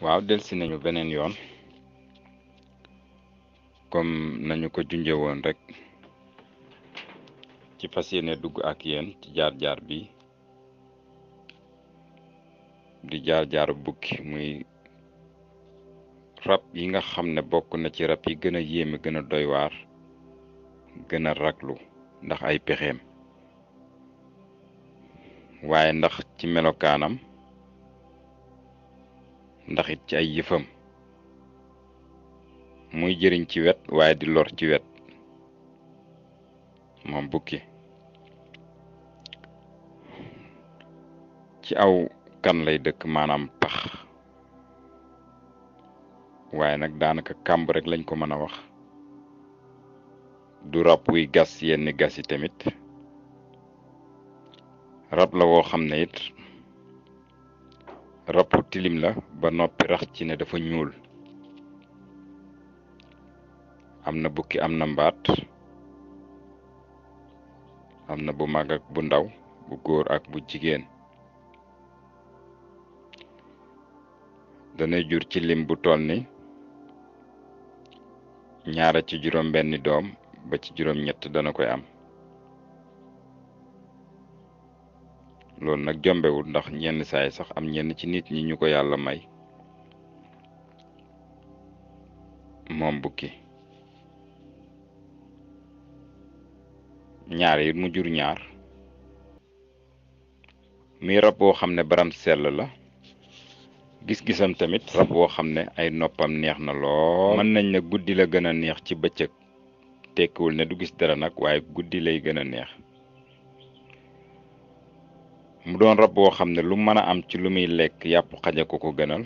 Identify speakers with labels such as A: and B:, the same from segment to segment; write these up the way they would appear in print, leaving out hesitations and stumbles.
A: waaw delsi nañu beneen yoon comme nañu ko junje woon rek ci fas yéene dugg ak yéen ci jaar-jaar bi di jaar-jaaru bukki muy rab yi nga xam ne bokk na ci rab yi gën a yéeme gën a doy waar gën a raglu ndax ay pexeem waaye ndax ci melokaanam ndax it ci ay yëfam muy jëriñ ci wet waaye di lor ci wet moom bukki ci aw kan lay dëkk maanaam pax waaye nag daanaka kàmb rek lañ ko mën a wax du rab wuy gas yenn gas yi tamit rab la woo xam ne it rabu tilim la ba noppi rax ci ne dafa ñuul am na bukki am na mbaat am na bu mag ak bu ndaw bu góor ak bu jigéen danay jur ci lim bu toll ni ñaara ci juróom benni doom ba ci juróom ñett dana koy am loolu nag jombewul ndax ñenn saay sax am ñenn ci nit ñi ñu ko yàlla may moom bukki ñaar yi mu jur ñaar muy rab boo xam ne baram sell la gis-gisam tamit rab boo xam ne ay noppam neex na lool mën nañ ne guddi la gën a neex ci bëccëg tekkiwul ne du gis dara nag waaye guddi lay gën a neex mu doon rab boo xam ne lu mën a am ci lu muy lekk yàpp xaja ko ko gënal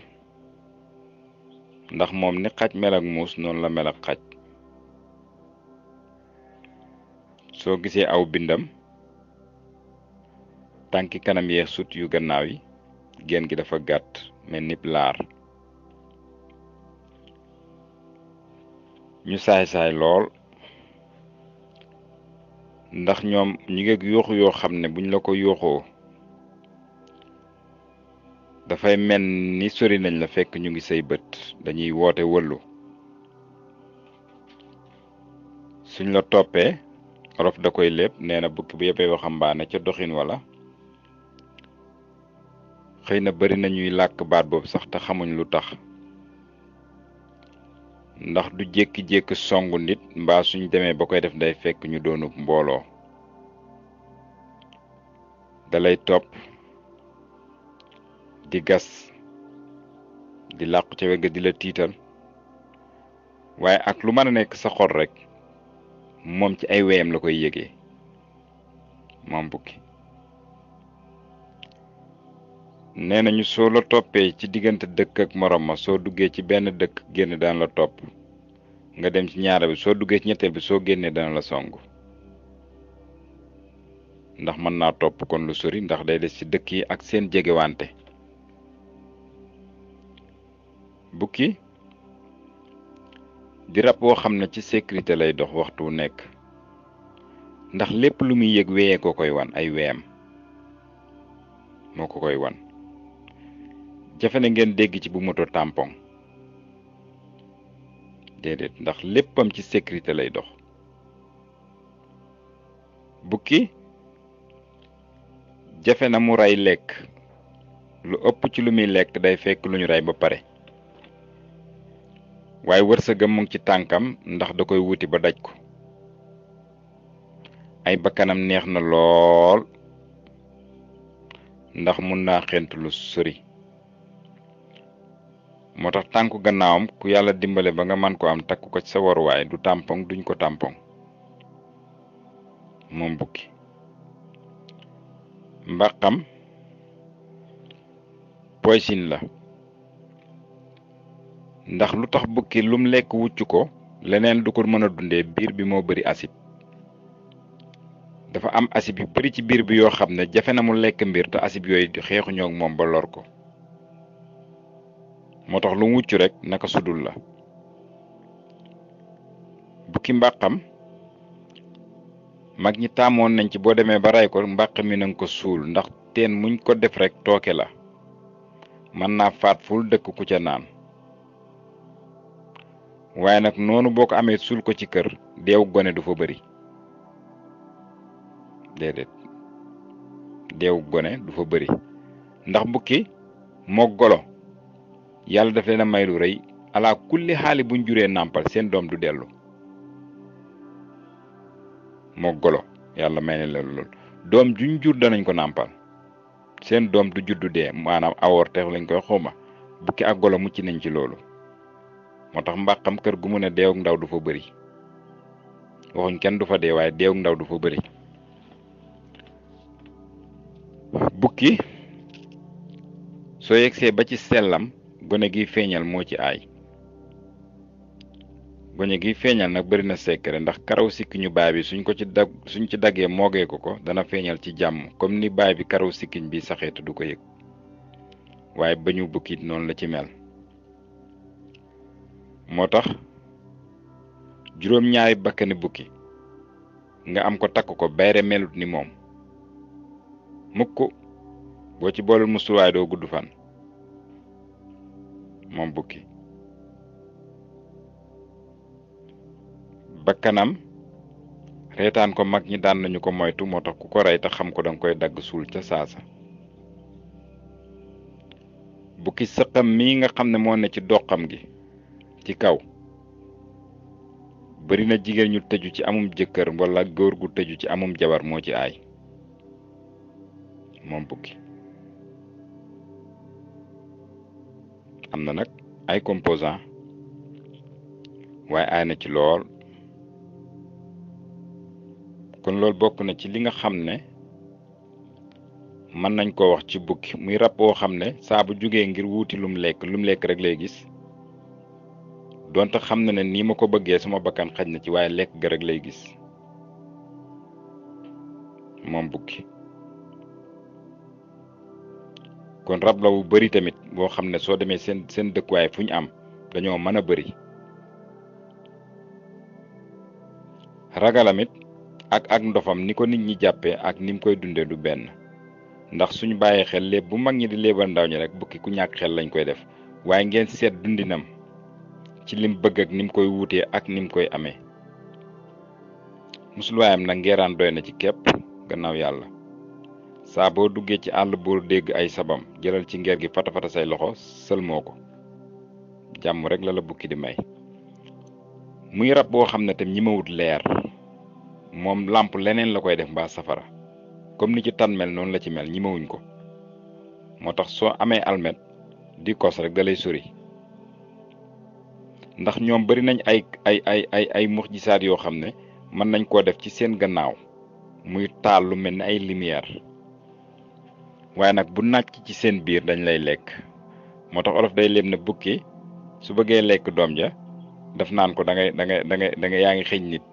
A: ndax moom ni xaj mel ak muus noonu la mel ak xaj soo gisee aw bindam tànki kanam yee sut yu gannaaw yi génn gi dafa gàtt mel ni laar ñu saay-saay lool ndax ñoom ñu ngi yuuxu yoo xam ne buñ la ko yuuxoo dafay mel ni sori nañ la fekk ñu ngi say bët dañuy woote wëllu suñ la toppee olof da koy lépp nee na bukki bu yëppee waxambaane ca doxin wala xëy na bari na ñuy làkk baat boobu sax te xamuñ lu tax ndax du jékki-jékki songu nit mbaa suñ demee ba koy def day fekk ñu doonub mbooloo dalay topp di gas di làqu ca wegg di la tiital waaye ak lu mën a nekk sa xol rek moom ci ay weyam la koy yëgee moom bukki nee nañu soo la toppee ci diggante dëkk ak morom ma soo duggee ci benn dëkk génn dana la topp nga dem ci ñaara bi soo duggee ci ñetteel bi soo génnee dana la song ndax mën naa topp kon lu sori ndax day des ci dëkk yi ak seen jegewante bukki di rab boo xam ne ci sécurité lay dox waxtu wu nekk ndax lépp lu muy yëg weyee ko koy wan ay weyam moo ko koy wan jafe na ngeen dégg ci bu moto tampon déedéet ndax léppam ci sécurité lay dox bukki jafe na mu rey lekk lu ëpp ci lu muy lekk day fekk lu ñu rey ba pare waaye wërsëgam mu ngi ci tànkam ndax da koy wuti ba daj ko ay bakkanam neex na lool ndax mun naa xent lu sori moo tax tànku gannaawam ku yàlla dimbale ba nga man ko am takku ko ci sa waruwaay du tampon duñ ko tampon moom bukki mbaqam poisin la ndax lu tax bukki lum lekk wucc ko leneen du ko mën a dundee biir bi moo bari acide dafa am acide yu bari ci biir bi yoo xam ne jafe na mu lekk mbir te acide yooyu xeexuñoo ak moom ba lor ko moo tax lu mu wucc rek naka sudul la bukki mbàqam mag ñi taamoon nañ ci boo demee ba ray ko mbàq mi nanga ko suul ndax teen muñ ko def rek tooke la mën naa faat ful dëkk ku ca naan waaye nag noonu boo ko amee suul ko ci kër deewu gone du fa bëri déedéet deewu gone du fa bëri ndax bukki mook golo yàlla daf leen a may lu rëy ala kulli xaali buñ juree nàmpal seen doom du dellu mook golo yàlla may ne la lool doom juñ jur danañ ko nàmpal seen doom du juddu dee maanaam awoorte lañ koy xawma bukki ak golo mucc nañ ci loolu moo tax mbàqam kër gu mu ne deewuk ndaw du fa bëri waxuñ kenn du fa dee waaye deewuk ndaw du fa bëri bukki soo yegsee ba ci sellam gone gi feeñal moo ci aay gone gi feeñal nag bari na secret ndax karaw sikkiñu baay bi suñ ci daggee moogee ko dana feeñal ci jàmm comme ni baay bi karaw sikkiñ bi saxee te du ko yëg waaye bañu bukki noonu la ci mel moo tax juróom-ñaari bakkani bukki nga am ko takk ko bayre melut ni moom mukk boo ci boolul musuwaay doo gudd fan moom bukki bakkanam reetaan ko mag ñi daan nañu ko moytu moo tax ku ko rey te xam ko danga koy dagg suul ca saasa bukki sëqam mii nga xam ne moo ne ci doxam gi ci kaw bari na jigéen ñu tëju ci amum jëkkër wala góor gu tëju ci amum jabar moo ci aay moom bukki am na nag ay composant waaye aay na ci lool kon loolu bokk na ci li nga xam ne mën nañ koo wax ci bukki muy rab boo xam ne saa bu jógee ngir wuuti lum lekk rek lay gis donte xam na ne nii ma ko bëggee sama bakkan xaj na ci waaye lekk ga rek lay gis moom bukki kon rab la wu bari tamit boo xam ne soo demee seen dëkkuwaay fu ñu am dañoo mën a bari ragalamit ak ndofam ni ko nit ñi jàppee ak ni mu koy dundee du benn ndax suñu bàyyee xel léeb bu mag ñi di léebal ndaw ñi rek bukki ku ñàkk xel lañ koy def waaye ngeen seet dundinam ci lim bëgg ak ni mu koy wutee ak ni mu koy amee musluwaayam nag ngeeraan doy na ci képp gannaaw yàlla saa boo duggee ci àll boo dégg ay sabam jëlal ci ngeer gi fata say loxo sëlmoo ko jàmm rek la bukki di may muy rab boo xam ne tam ñi ma wut leer moom làmp leneen la koy def mbaa safara comme ni ci tan mel noonu la ci mel ñi ma wuñ ko moo tax soo amee almet di kos rek da lay sori ndax ñoom bari nañ ay muxjisaat yoo xam ne mën nañ koo def ci seen gannaaw muy taal lu mel ni ay lumière waaye nag bu nàcc ci seen biir dañ lay lekk moo tax olof day léeb ne bukki su bëggee lekk doom ja daf naan ko da ngay yaa ngi xëñ nit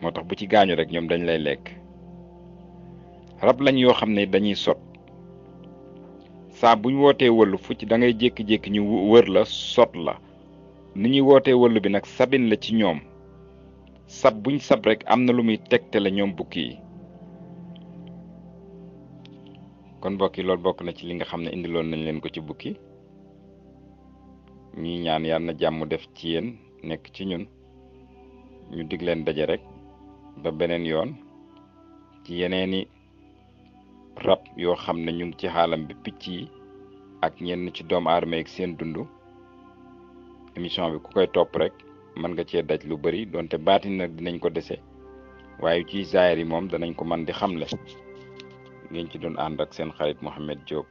A: moo tax bu ci gaañu rek ñoom dañ lay lekk rab lañ yoo xam ne dañuy sot saa buñ wootee wëllu fu ci da ngay jékki-jékki ñu wër la sot la ni ñuy wootee wëllu bi nag sabin la ci ñoom sab buñ sab rek am na lu muy tegte la ñoom bukki yi kon mbokk yi loolu bokk na ci li nga xam ne indiloon nañ leen ko ci bukki ñuy ñaan yàlla na jàmm def ci yéen nekk ci ñun ñu dig leen daje rek ba beneen yoon ci yeneeni rab yoo xam ne ñu ngi ci xaalam bi picc yi ak ñenn ci doomu aadama ak seen dund émission bi ku koy topp rek mën nga cee daj lu bari donte baatin nag dinañ ko dese waaye ci zaahir yi moom danañ ko mën di xamle ngeen ci doon ànd ak seen xarit Mouhamed Diop